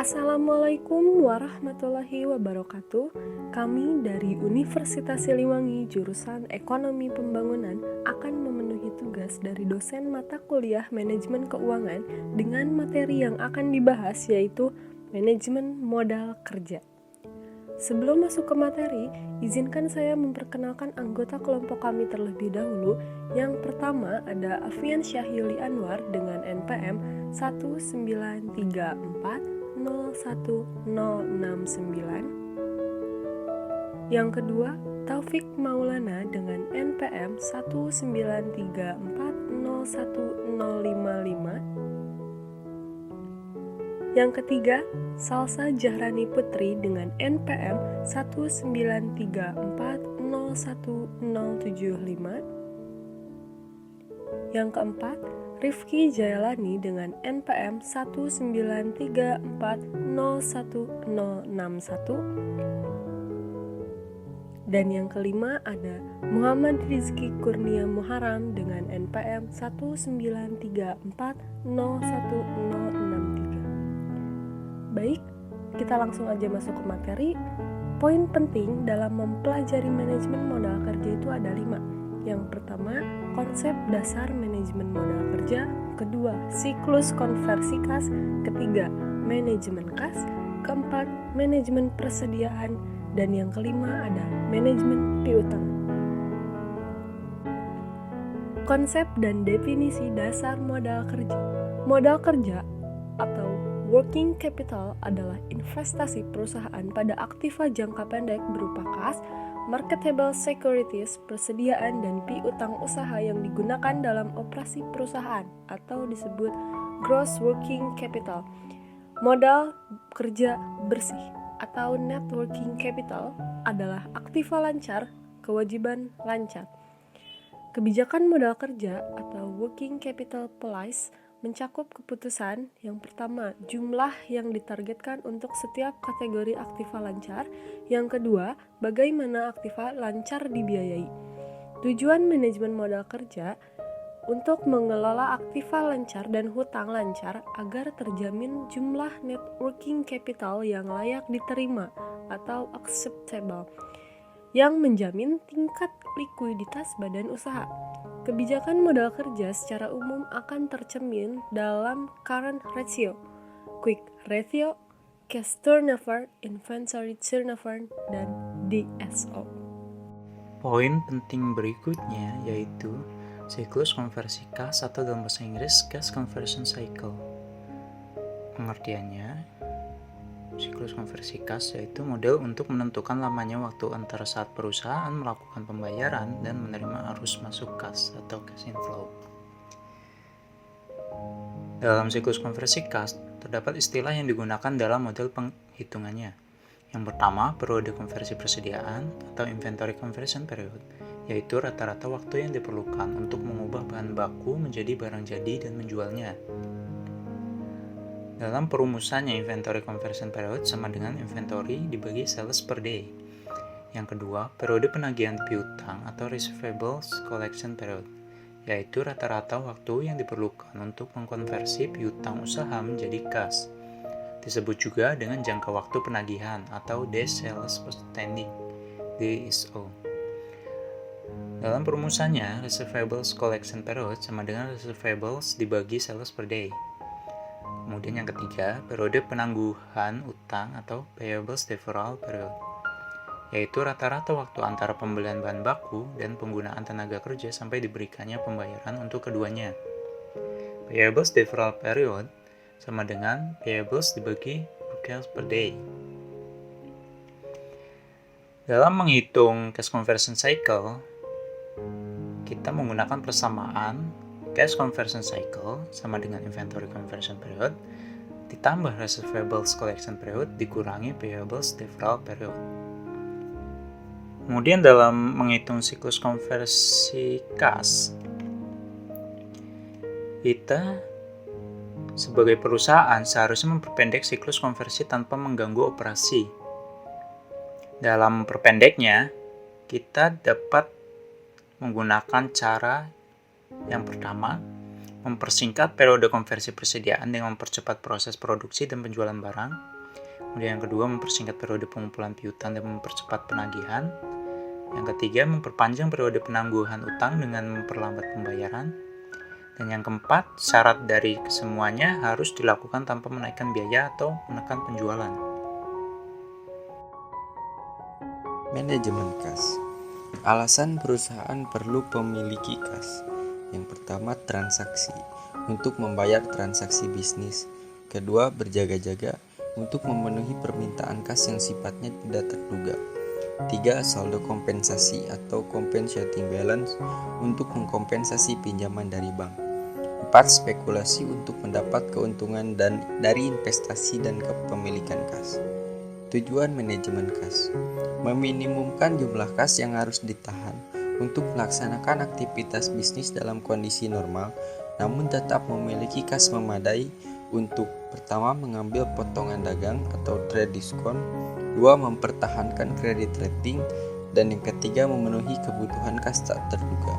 Assalamualaikum warahmatullahi wabarakatuh. Kami dari Universitas Siliwangi jurusan Ekonomi Pembangunan akan memenuhi tugas dari dosen mata kuliah Manajemen Keuangan dengan materi yang akan dibahas yaitu Manajemen Modal Kerja. Sebelum masuk ke materi, izinkan saya memperkenalkan anggota kelompok kami terlebih dahulu. Yang pertama ada Afian Syahyuli Anwar dengan NPM 193401069. Yang kedua, Taufik Maulana dengan NPM 193401055. Yang ketiga, Salsa Jahrani Putri dengan NPM 193401075. Yang keempat, Rifki Jayalani dengan NPM 193401061. Dan yang kelima ada Muhammad Rizky Kurnia Muharam dengan NPM 193401063. Baik, kita langsung aja masuk ke materi. Poin penting dalam mempelajari manajemen modal kerja itu ada 5. Yang pertama, konsep dasar manajemen modal kerja. Kedua, siklus konversi kas. Ketiga, manajemen kas. Keempat, manajemen persediaan. Dan yang kelima ada manajemen piutang. Konsep dan definisi dasar modal kerja. Modal kerja atau working capital adalah investasi perusahaan pada aktiva jangka pendek berupa kas, marketable securities, persediaan, dan piutang usaha yang digunakan dalam operasi perusahaan atau disebut gross working capital. Modal kerja bersih atau net working capital adalah aktiva lancar, kewajiban lancar. Kebijakan modal kerja atau working capital policy mencakup keputusan yang pertama, jumlah yang ditargetkan untuk setiap kategori aktiva lancar. Yang kedua, bagaimana aktiva lancar dibiayai. Tujuan manajemen modal kerja untuk mengelola aktiva lancar dan hutang lancar agar terjamin jumlah net working capital yang layak diterima atau acceptable, yang menjamin tingkat likuiditas badan usaha. Kebijakan modal kerja secara umum akan tercermin dalam current ratio, quick ratio, cash turnover, inventory turnover, dan DSO. Poin penting berikutnya yaitu siklus konversi kas atau dalam bahasa Inggris cash conversion cycle. Pengertiannya, siklus konversi kas yaitu model untuk menentukan lamanya waktu antara saat perusahaan melakukan pembayaran dan menerima arus masuk kas atau cash inflow. Dalam siklus konversi kas, terdapat istilah yang digunakan dalam model penghitungannya. Yang pertama, periode konversi persediaan atau inventory conversion period, yaitu rata-rata waktu yang diperlukan untuk mengubah bahan baku menjadi barang jadi dan menjualnya. Dalam perumusannya, inventory conversion period sama dengan inventory dibagi sales per day. Yang kedua, periode penagihan piutang atau receivables collection period, yaitu rata-rata waktu yang diperlukan untuk mengkonversi piutang usaha menjadi kas. Disebut juga dengan jangka waktu penagihan atau days sales outstanding, DSO. Dalam perumusannya, receivables collection period sama dengan receivables dibagi sales per day. Kemudian yang ketiga, periode penangguhan utang atau payables deferral period, yaitu rata-rata waktu antara pembelian bahan baku dan penggunaan tenaga kerja sampai diberikannya pembayaran untuk keduanya. Payables deferral period sama dengan payables dibagi cash per day. Dalam menghitung cash conversion cycle, kita menggunakan persamaan cash conversion cycle sama dengan inventory conversion period ditambah receivables collection period dikurangi payables deferral period. Kemudian dalam menghitung siklus konversi kas, kita sebagai perusahaan seharusnya memperpendek siklus konversi tanpa mengganggu operasi. Dalam memperpendeknya, kita dapat menggunakan cara yang pertama, mempersingkat periode konversi persediaan dengan mempercepat proses produksi dan penjualan barang. Kemudian yang kedua, mempersingkat periode pengumpulan piutang dan mempercepat penagihan. Yang ketiga, memperpanjang periode penangguhan utang dengan memperlambat pembayaran. Dan yang keempat, syarat dari kesemuanya harus dilakukan tanpa menaikkan biaya atau menekan penjualan. Manajemen kas. Alasan perusahaan perlu memiliki kas. Yang pertama, transaksi untuk membayar transaksi bisnis. Kedua, berjaga-jaga untuk memenuhi permintaan kas yang sifatnya tidak terduga. 3. Saldo kompensasi atau compensating balance untuk mengkompensasi pinjaman dari bank. 4. Spekulasi untuk mendapat keuntungan dari investasi dan kepemilikan kas. Tujuan manajemen kas: meminimumkan jumlah kas yang harus ditahan untuk melaksanakan aktivitas bisnis dalam kondisi normal, namun tetap memiliki kas memadai untuk pertama, mengambil potongan dagang atau trade discount, 2. Mempertahankan kredit rating, dan yang ketiga, memenuhi kebutuhan kas tak terduga.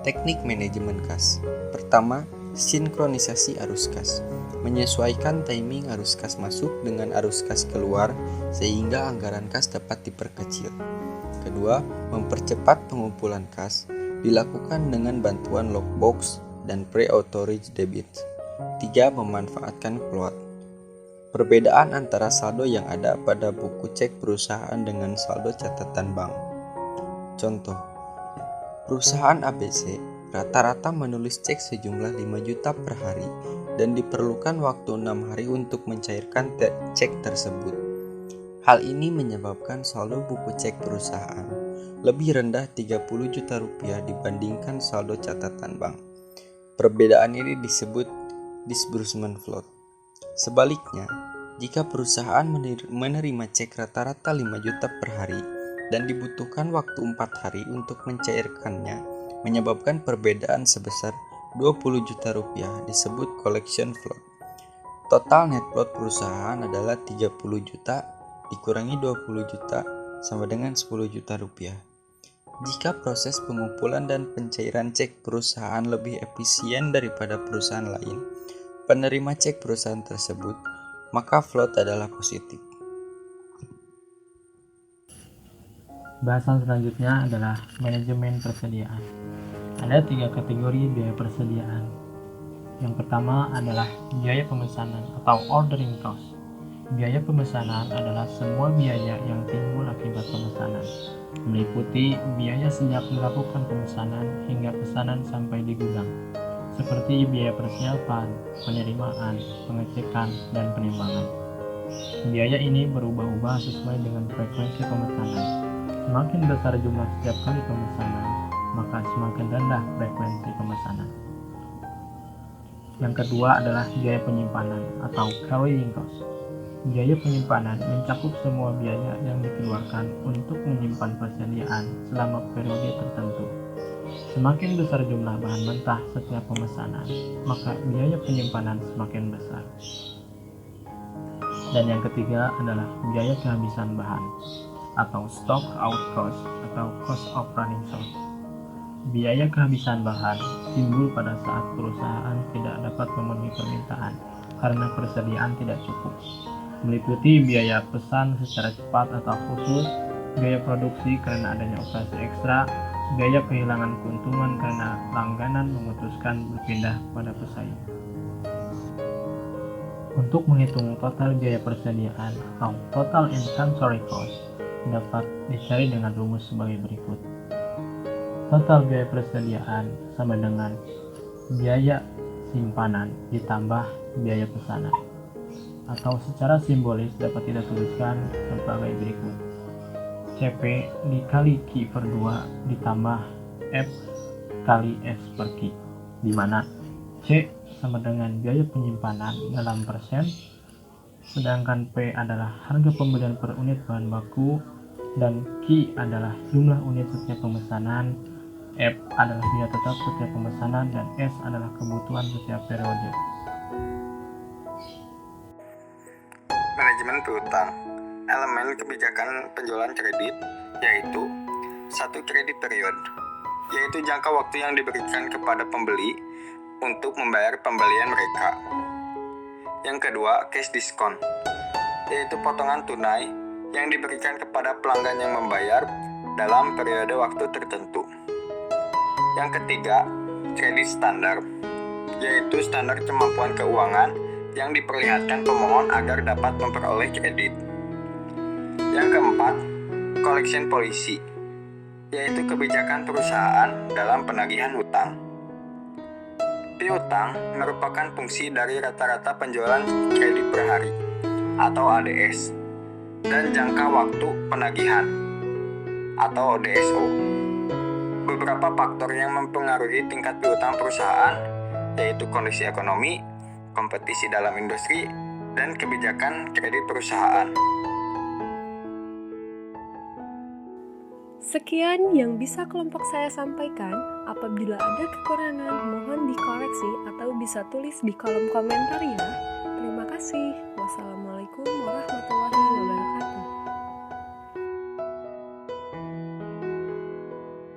Teknik manajemen kas. Pertama, sinkronisasi arus kas. Menyesuaikan timing arus kas masuk dengan arus kas keluar sehingga anggaran kas dapat diperkecil. Kedua, mempercepat pengumpulan kas dilakukan dengan bantuan lockbox dan pre-authorized debit. 3. Memanfaatkan float. Perbedaan antara saldo yang ada pada buku cek perusahaan dengan saldo catatan bank. Contoh, perusahaan ABC rata-rata menulis cek sejumlah 5 juta per hari dan diperlukan waktu 6 hari untuk mencairkan cek tersebut. Hal ini menyebabkan saldo buku cek perusahaan lebih rendah 30 juta rupiah dibandingkan saldo catatan bank. Perbedaan ini disebut disbursement float. Sebaliknya, jika perusahaan menerima cek rata-rata 5 juta per hari dan dibutuhkan waktu 4 hari untuk mencairkannya, menyebabkan perbedaan sebesar 20 juta rupiah disebut collection float. Total net float perusahaan adalah 30 juta dikurangi 20 juta sama dengan 10 juta rupiah. Jika proses pengumpulan dan pencairan cek perusahaan lebih efisien daripada perusahaan lain, penerima cek perusahaan tersebut, maka float adalah positif. Bahasan selanjutnya adalah manajemen persediaan. Ada 3 kategori biaya persediaan. Yang pertama adalah biaya pemesanan atau ordering cost. Biaya pemesanan adalah semua biaya yang timbul akibat pemesanan, meliputi biaya sejak dilakukan pemesanan hingga pesanan sampai di gudang, seperti biaya persiapan, penerimaan, pengecekan, dan penimbangan. Biaya ini berubah-ubah sesuai dengan frekuensi pemesanan. Semakin besar jumlah setiap kali pemesanan, maka semakin rendah frekuensi pemesanan. Yang kedua adalah biaya penyimpanan atau carrying cost. Biaya penyimpanan mencakup semua biaya yang dikeluarkan untuk menyimpan persediaan selama periode tertentu. Semakin besar jumlah bahan mentah setiap pemesanan, maka biaya penyimpanan semakin besar. Dan yang ketiga adalah biaya kehabisan bahan atau stock out cost atau cost of running short. Biaya kehabisan bahan timbul pada saat perusahaan tidak dapat memenuhi permintaan karena persediaan tidak cukup, meliputi biaya pesan secara cepat atau khusus, biaya produksi karena adanya operasi ekstra, biaya kehilangan keuntungan karena langganan memutuskan berpindah pada pesaing. Untuk menghitung total biaya persediaan atau total inventory cost dapat dicari dengan rumus sebagai berikut. Total biaya persediaan sama dengan biaya simpanan ditambah biaya pesanan, atau secara simbolis dapat kita tuliskan sebagai berikut: CP dikali Q per 2 ditambah F kali S per Q, di mana C sama dengan biaya penyimpanan dalam persen, sedangkan P adalah harga pembelian per unit bahan baku, dan Q adalah jumlah unit setiap pemesanan, F adalah biaya tetap setiap pemesanan, dan S adalah kebutuhan setiap periode. Manajemen piutang. Elemen kebijakan penjualan kredit yaitu 1. Kredit period. yaitu jangka waktu yang diberikan kepada pembeli untuk membayar pembelian mereka. Yang kedua, cash discount, yaitu potongan tunai yang diberikan kepada pelanggan yang membayar dalam periode waktu tertentu. Yang ketiga, kredit standar, yaitu standar kemampuan keuangan yang diperlihatkan pemohon agar dapat memperoleh kredit. Yang keempat, collection policy, yaitu kebijakan perusahaan dalam penagihan hutang. Piutang merupakan fungsi dari rata-rata penjualan kredit per hari atau ADS dan jangka waktu penagihan atau DSO. Beberapa faktor yang mempengaruhi tingkat piutang perusahaan yaitu kondisi ekonomi, kompetisi dalam industri, dan kebijakan kredit perusahaan. Sekian yang bisa kelompok saya sampaikan. Apabila ada kekurangan, mohon dikoreksi atau bisa tulis di kolom komentar ya. Terima kasih. Wassalamualaikum warahmatullahi wabarakatuh.